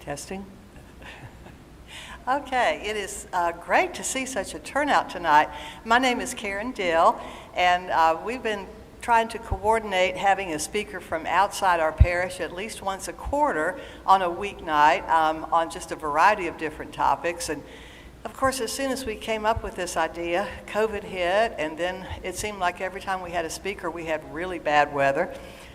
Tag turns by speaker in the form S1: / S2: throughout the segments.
S1: Testing. Okay, it is great to see such a turnout tonight. My name is Karen Dill, and we've been trying to coordinate having a speaker from outside our parish at least once a quarter on a weeknight on just a variety of different topics. And of course, as soon as we came up with this idea, COVID hit, and then it seemed like every time we had a speaker, we had really bad weather.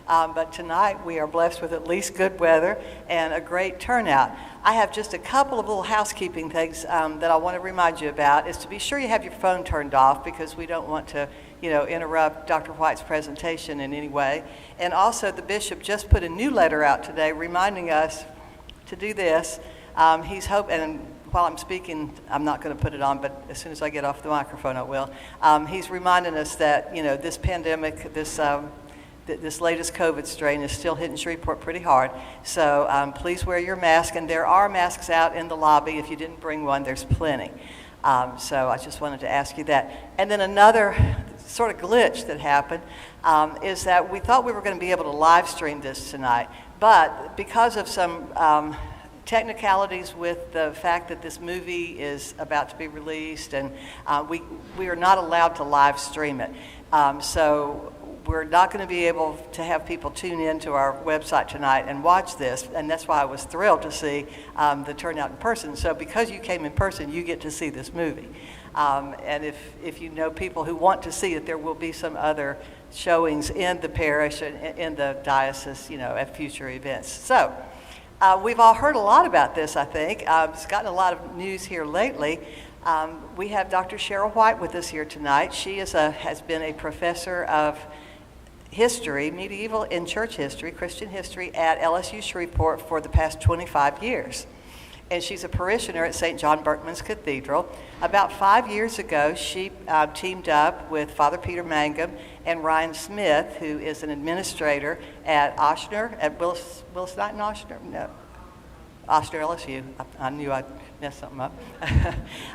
S1: But tonight we are blessed with at least good weather and a great turnout. I have just a couple of little housekeeping things that I want to remind you about. Is to be sure you have your phone turned off, because we don't want to, interrupt Dr. White's presentation in any way. And also, the bishop just put a new letter out today reminding us to do this. He's hoping, and while I'm speaking, I'm not going to put it on, but as soon as I get off the microphone, I will. He's reminding us that, this pandemic, this latest COVID strain is still hitting Shreveport pretty hard. So please wear your mask, and there are masks out in the lobby. If you didn't bring one, there's plenty. So I just wanted to ask you that. And then another sort of glitch that happened is that we thought we were going to be able to live stream this tonight, but because of some technicalities with the fact that this movie is about to be released, and we are not allowed to live stream it. So we're not going to be able to have people tune in to our website tonight and watch this, and that's why I was thrilled to see the turnout in person. So because you came in person, you get to see this movie. And if you know people who want to see it, there will be some other showings in the parish and in the diocese, at future events. So we've all heard a lot about this, I think. It's gotten a lot of news here lately. We have Dr. Cheryl White with us here tonight. She has been a professor of history, medieval and church history, Christian history at LSU Shreveport for the past 25 years. And she's a parishioner at St. John Berkman's Cathedral. About 5 years ago, she teamed up with Father Peter Mangum and Ryan Smith, who is an administrator at Oshner, at Willis Knighton Oshner? No, Oshner LSU. I knew I'd mess something up.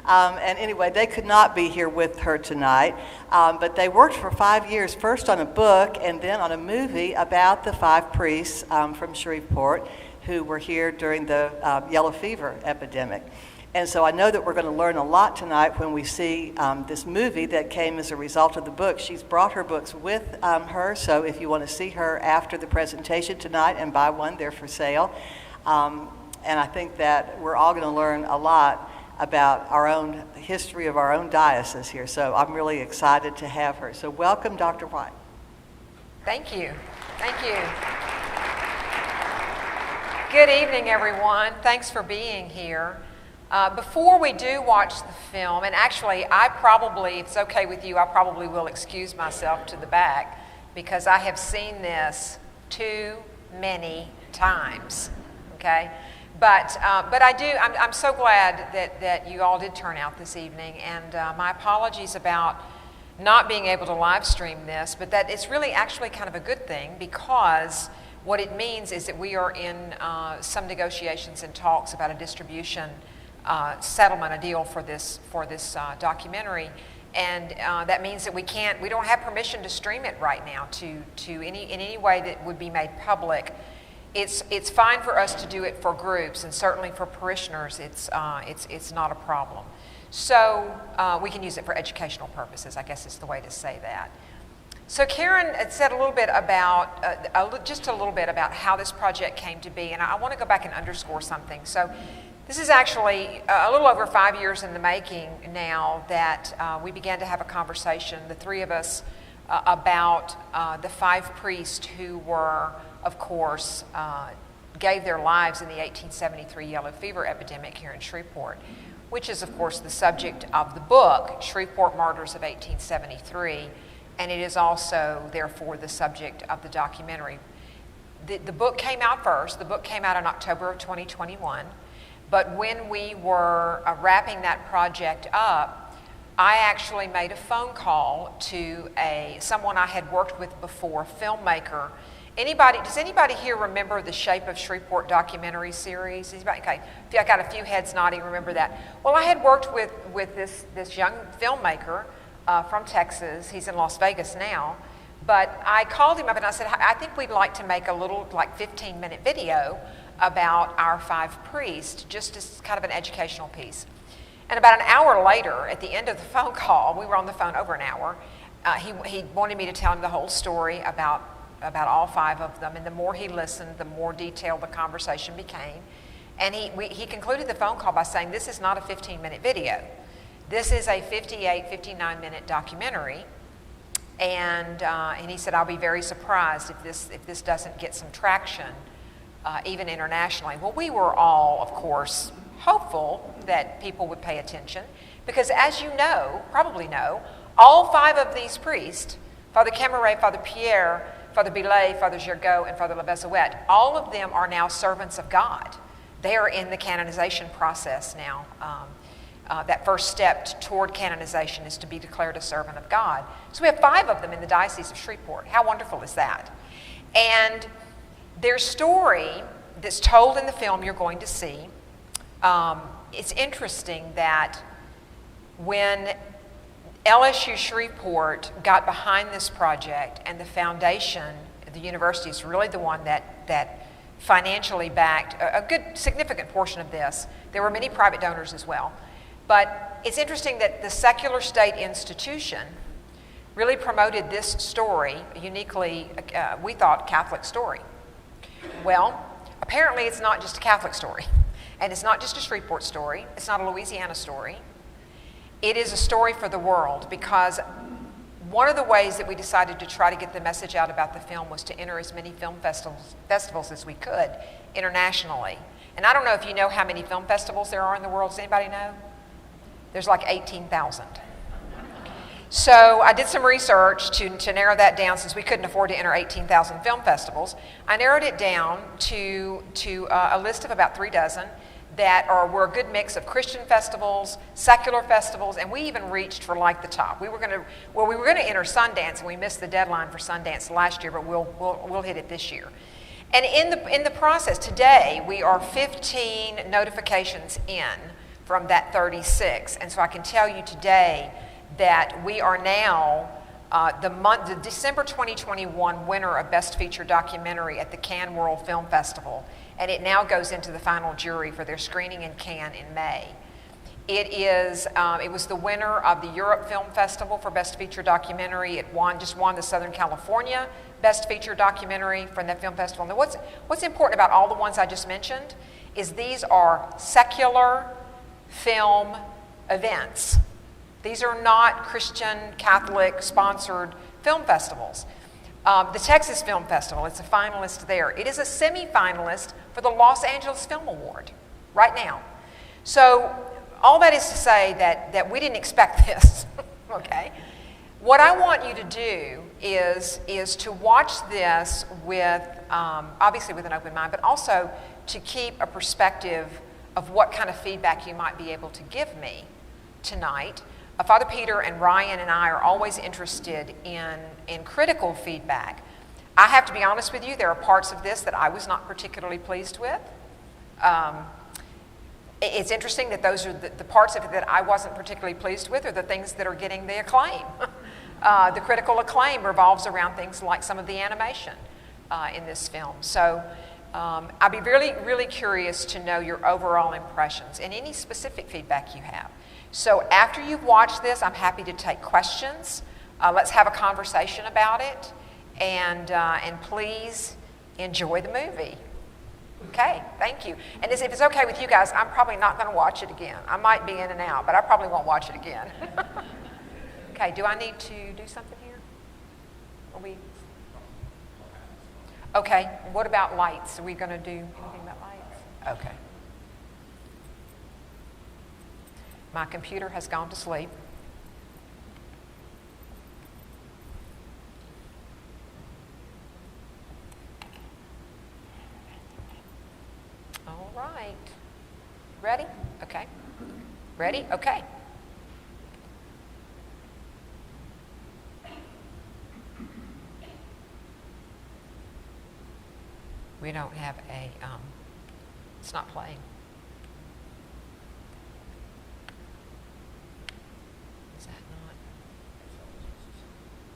S1: And anyway, they could not be here with her tonight, but they worked for 5 years, first on a book and then on a movie about the 5 priests from Shreveport who were here during the Yellow Fever Epidemic. And so I know that we're going to learn a lot tonight when we see this movie that came as a result of the book. She's brought her books with her, so if you want to see her after the presentation tonight and buy one, they're for sale. And I think that we're all going to learn a lot about our own history of our own diocese here. So I'm really excited to have her. So welcome, Dr. White.
S2: Thank you. Thank you. Good evening, everyone. Thanks for being here. Before we do watch the film, and actually if it's okay with you, I probably will excuse myself to the back because I have seen this too many times, okay? But I'm so glad that you all did turn out this evening, and my apologies about not being able to live stream this, but that it's really actually kind of a good thing, because what it means is that we are in some negotiations and talks about a distribution settlement, a deal for this documentary, and that means that we don't have permission to stream it right now in any way that would be made public. It's fine for us to do it for groups, and certainly for parishioners, it's not a problem. So we can use it for educational purposes, I guess is the way to say that. So Karen had said a little bit about how this project came to be, and I want to go back and underscore something. So this is actually a little over 5 years in the making now that we began to have a conversation, the three of us, about the 5 priests who were, of course, gave their lives in the 1873 Yellow Fever Epidemic here in Shreveport, which is, of course, the subject of the book, Shreveport Martyrs of 1873, and it is also, therefore, the subject of the documentary. The book came out first. The book came out in October of 2021, but when we were wrapping that project up, I actually made a phone call to someone I had worked with before, a filmmaker. Does anybody here remember the Shape of Shreveport documentary series? Okay, I got a few heads nodding, remember that. Well, I had worked with this young filmmaker from Texas. He's in Las Vegas now. But I called him up and I said, I think we'd like to make a little 15-minute video about our 5 priests, just as kind of an educational piece. And about an hour later, at the end of the phone call, we were on the phone over an hour, he wanted me to tell him the whole story about all 5 of them. And the more he listened, the more detailed the conversation became. And he concluded the phone call by saying, this is not a 15-minute video. This is a 58, 59-minute documentary. And he said, I'll be very surprised if this doesn't get some traction, even internationally. Well, we were all, of course, hopeful that people would pay attention, because as you know, probably know, all 5 of these priests, Father Cameret, Father Pierre, Father Billet, Father Gergaud, and Father Levesuet, all of them are now servants of God. They are in the canonization process now. That first step toward canonization is to be declared a servant of God. So we have 5 of them in the Diocese of Shreveport. How wonderful is that? And their story that's told in the film you're going to see, it's interesting that when LSU Shreveport got behind this project, and the foundation, the university is really the one that financially backed a good significant portion of this. There were many private donors as well. But it's interesting that the secular state institution really promoted this story, uniquely, we thought, Catholic story. Well, apparently it's not just a Catholic story. And it's not just a Shreveport story. It's not a Louisiana story. It is a story for the world, because one of the ways that we decided to try to get the message out about the film was to enter as many film festivals as we could internationally. And I don't know if you know how many film festivals there are in the world. Does anybody know? There's like 18,000. So I did some research to narrow that down, since we couldn't afford to enter 18,000 film festivals. I narrowed it down to a list of about 3 dozen that were a good mix of Christian festivals, secular festivals, and we even reached for like the top. We were going to enter Sundance, and we missed the deadline for Sundance last year, but we'll hit it this year. And in the process today, we are 15 notifications in from that 36, and so I can tell you today that we are now the December 2021 winner of Best Feature Documentary at the Cannes World Film Festival, and it now goes into the final jury for their screening in Cannes in May. It was the winner of the Europe Film Festival for Best Feature Documentary. It just won the Southern California Best Feature Documentary from that film festival. Now, what's important about all the ones I just mentioned is these are secular film events. These are not Christian, Catholic sponsored film festivals. The Texas Film Festival, it's a finalist there. It is a semi-finalist for the Los Angeles Film Award right now. So all that is to say that we didn't expect this, okay? What I want you to do is to watch this with, obviously with an open mind, but also to keep a perspective of what kind of feedback you might be able to give me tonight. Father Peter and Ryan and I are always interested in critical feedback. I have to be honest with you, there are parts of this that I was not particularly pleased with. It's interesting that those are the parts of it that I wasn't particularly pleased with are the things that are getting the acclaim. The critical acclaim revolves around things like some of the animation in this film. So I'd be really, really curious to know your overall impressions and any specific feedback you have. So after you've watched this, I'm happy to take questions. Let's have a conversation about it, and please enjoy the movie. Okay, thank you. And if it's okay with you guys, I'm probably not going to watch it again. I might be in and out, but I probably won't watch it again. Okay, do I need to do something here? Okay, what about lights? Are we going to do anything about lights? Okay. My computer has gone to sleep. All right. Ready? Okay. Ready? Okay. We don't have a, it's not playing.